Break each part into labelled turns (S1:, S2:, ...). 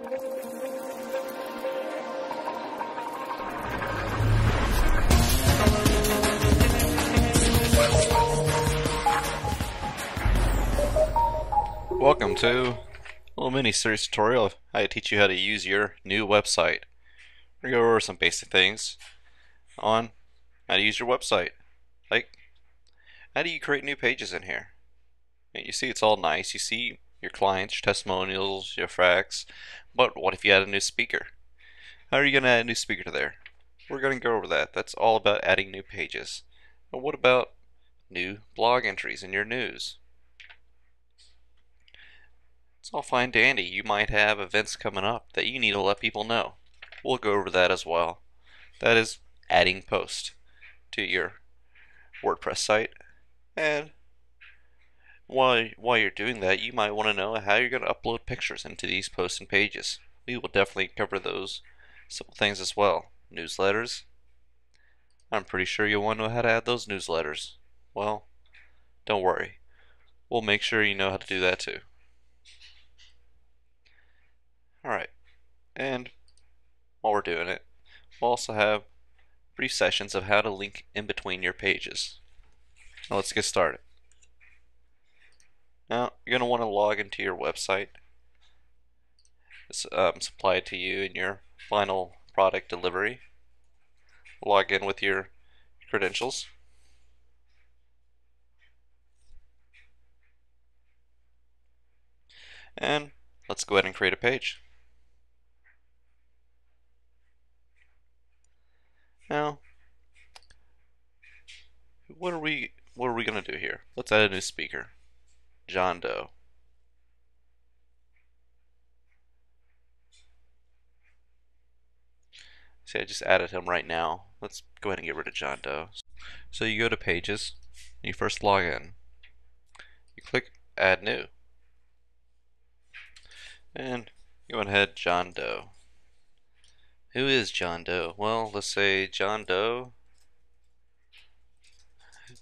S1: Welcome to a little mini series tutorial of how to teach you how to use your new website. We're going to go over some basic things on how to use your website. Like, how do you create new pages in here? And you see it's all nice. You see your clients, your testimonials, your facts. But what if you add a new speaker? How are you going to add a new speaker to there? We're going to go over that. That's all about adding new pages. But what about new blog entries in your news? It's all fine dandy. You might have events coming up that you need to let people know. We'll go over that as well. That is adding post to your WordPress site. And while you're doing that, you might want to know how you're going to upload pictures into these posts and pages. We will definitely cover those simple things as well. Newsletters. I'm pretty sure you'll want to know how to add those newsletters. Well, don't worry. We'll make sure you know how to do that too. Alright, and while we're doing it, we'll also have brief sessions of how to link in between your pages. Now let's get started. Now, you're going to want to log into your website. It's supplied to you in your final product delivery. Log in with your credentials. And let's go ahead and create a page. Now, what are we going to do here? Let's add a new speaker. John Doe. See, I just added him right now. Let's go ahead and get rid of John Doe. So you go to Pages, and you first log in. You click Add New. And you go ahead, John Doe. Who is John Doe? Well, let's say John Doe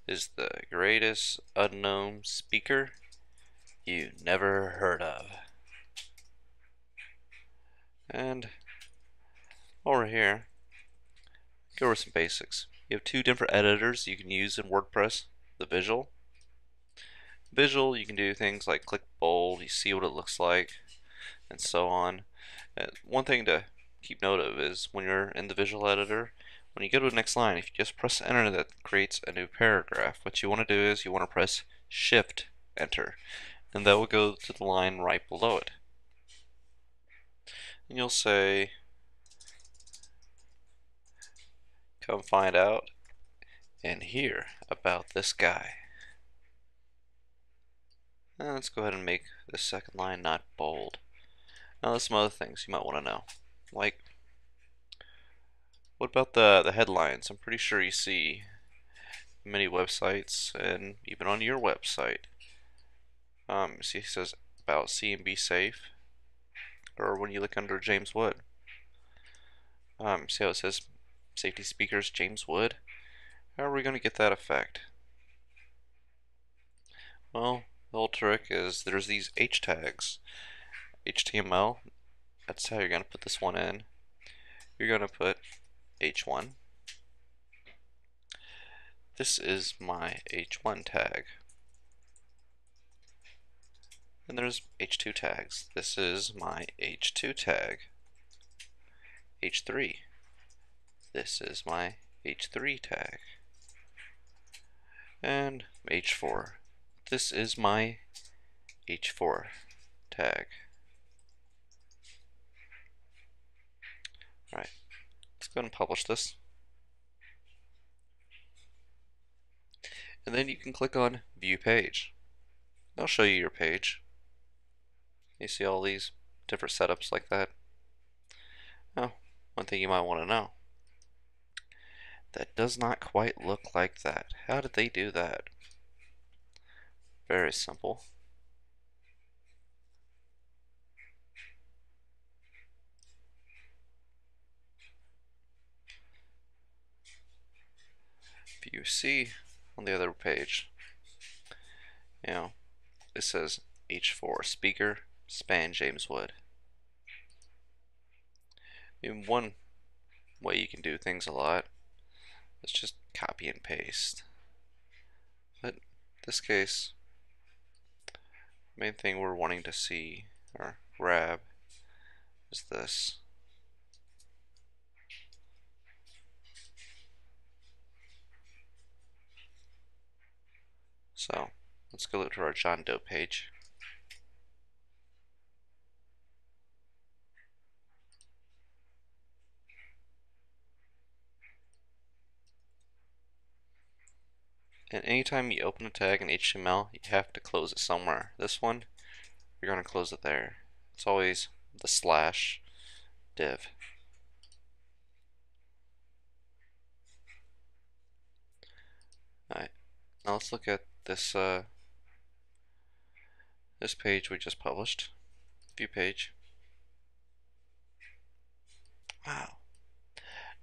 S1: is the greatest unknown speaker you never heard of. And over here, go over some basics. You have two different editors you can use in WordPress. The visual. Visual, you can do things like click bold, you see what it looks like, and so on. One thing to keep note of is when you're in the visual editor, when you go to the next line, if you just press enter, that creates a new paragraph. What you want to do is you want to press shift enter, and that will go to the line right below it. And you'll say, come find out and hear about this guy. Now let's go ahead and make the second line not bold. Now there's some other things you might want to know. Like, what about the headlines? I'm pretty sure you see many websites, and even on your website. See, it says about CNB safe, or when you look under James Wood. See how it says safety speakers James Wood? How are we going to get that effect? Well, the whole trick is there's these H tags. HTML, that's how you're going to put this one in. You're going to put H1. This is my H1 tag. And there's H2 tags. This is my H2 tag. H3. This is my H3 tag. And H4. This is my H4 tag. Alright, let's go ahead and publish this. And then you can click on View Page. I'll show you your page. You see all these different setups like that? Now, one thing you might want to know. That does not quite look like that. How did they do that? Very simple. If you see on the other page, you know, it says H4 speaker span James Wood. In one way you can do things a lot is just copy and paste. But in this case, the main thing we're wanting to see or grab is this. So let's go to our John Doe page. And anytime you open a tag in HTML, you have to close it somewhere. This one, you're going to close it there. It's always the slash div. Alright, now let's look at this this page we just published. View page. Wow.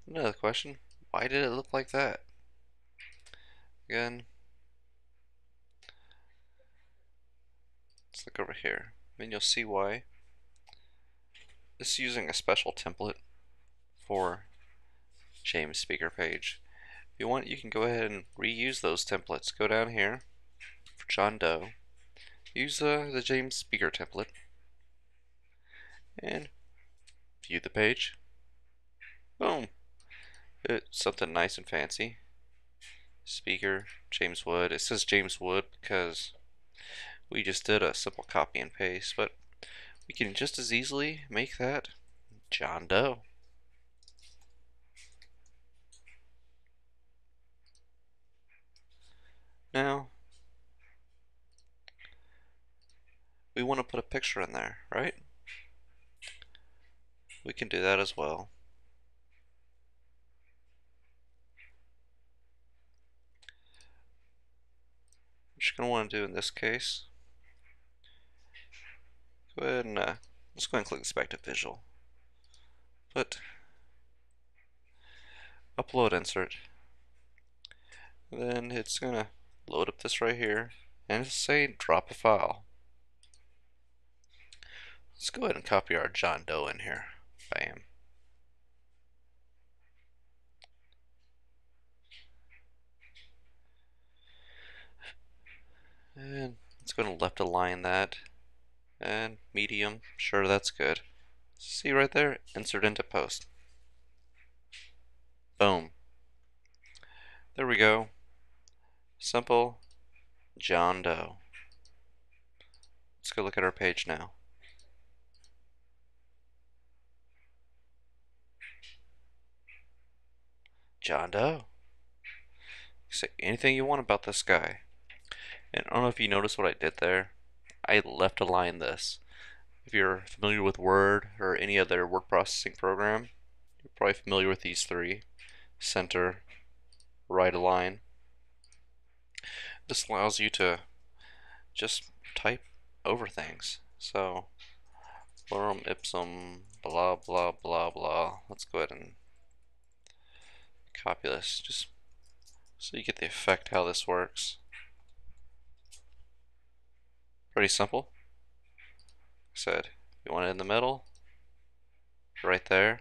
S1: Another question. Why did it look like that? Again, let's look over here. And you'll see why. This is using a special template for James speaker page. If you want, you can go ahead and reuse those templates. Go down here for John Doe. Use the James speaker template and view the page. Boom. It's something nice and fancy. Speaker, James Wood. It says James Wood because we just did a simple copy and paste, but we can just as easily make that John Doe. Now, we want to put a picture in there, right? We can do that as well. What you're going to want to do in this case, go ahead and let's go ahead and click this back to visual. Put upload insert. Then it's going to load up this right here and it's saying drop a file. Let's go ahead and copy our John Doe in here. Bam. And it's going to left align that. And medium, sure, that's good. See right there? Insert into post. Boom. There we go. Simple John Doe. Let's go look at our page now. John Doe. Say anything you want about this guy. And I don't know if you noticed what I did there. I left align this. If you're familiar with Word or any other word processing program, you're probably familiar with these three. Center, right align. This allows you to just type over things. So, lorem ipsum, blah blah blah blah. Let's go ahead and copy this just so you get the effect how this works. Pretty simple. Like I said, you want it in the middle, right there.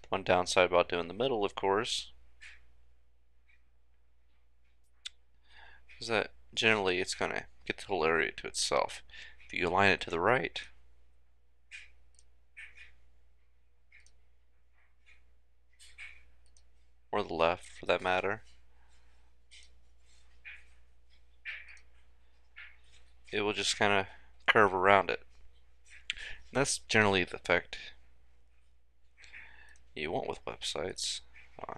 S1: One downside about doing the middle, of course, is that generally it's going to get the whole area to itself. If you align it to the right, or the left for that matter, it will just kind of curve around it. And that's generally the effect you want with websites. There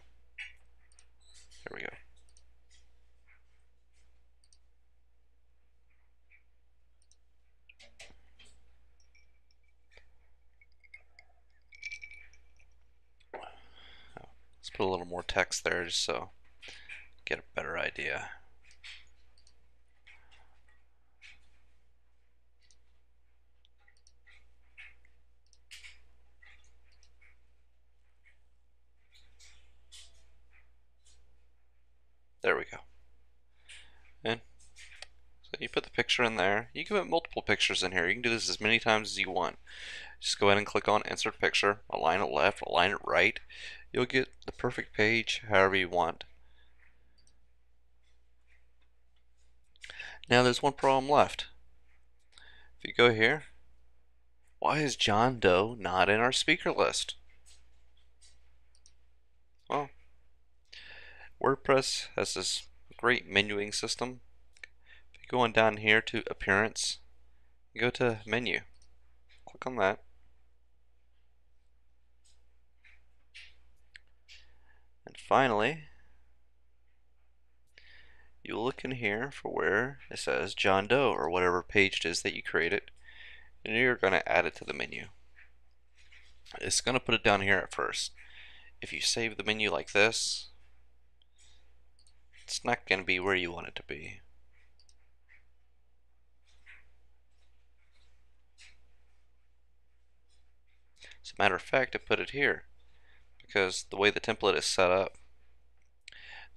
S1: we go. Let's put a little more text there just so get a better idea. There we go. And so You put the picture in there. You can put multiple pictures in here. You can do this as many times as you want. Just go ahead and click on Insert Picture, align it left, align it right. You'll get the perfect page however you want. Now there's one problem left. If you go here, why is John Doe not in our speaker list? Well, WordPress has this great menuing system. If you go on down here to Appearance, go to Menu. Click on that. And finally, you look in here for where it says John Doe or whatever page it is that you created, and you're going to add it to the menu. It's going to put it down here at first. If you save the menu like this, it's not going to be where you want it to be. As a matter of fact, I put it here because the way the template is set up,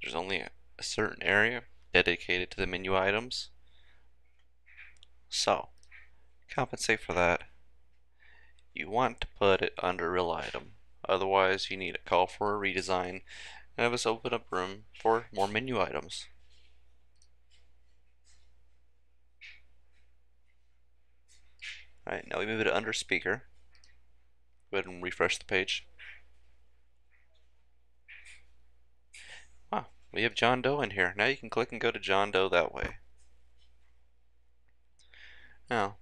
S1: there's only a certain area dedicated to the menu items. So, compensate for that, you want to put it under real item. Otherwise, you need a call for a redesign and have us open up room for more menu items. Alright, now we move it under speaker. Go ahead and refresh the page. Wow, we have John Doe in here. Now you can click and go to John Doe that way. Now,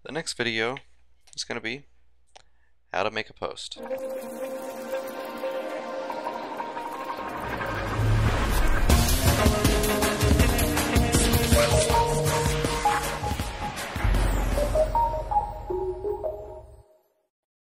S1: the next video is going to be how to make a post.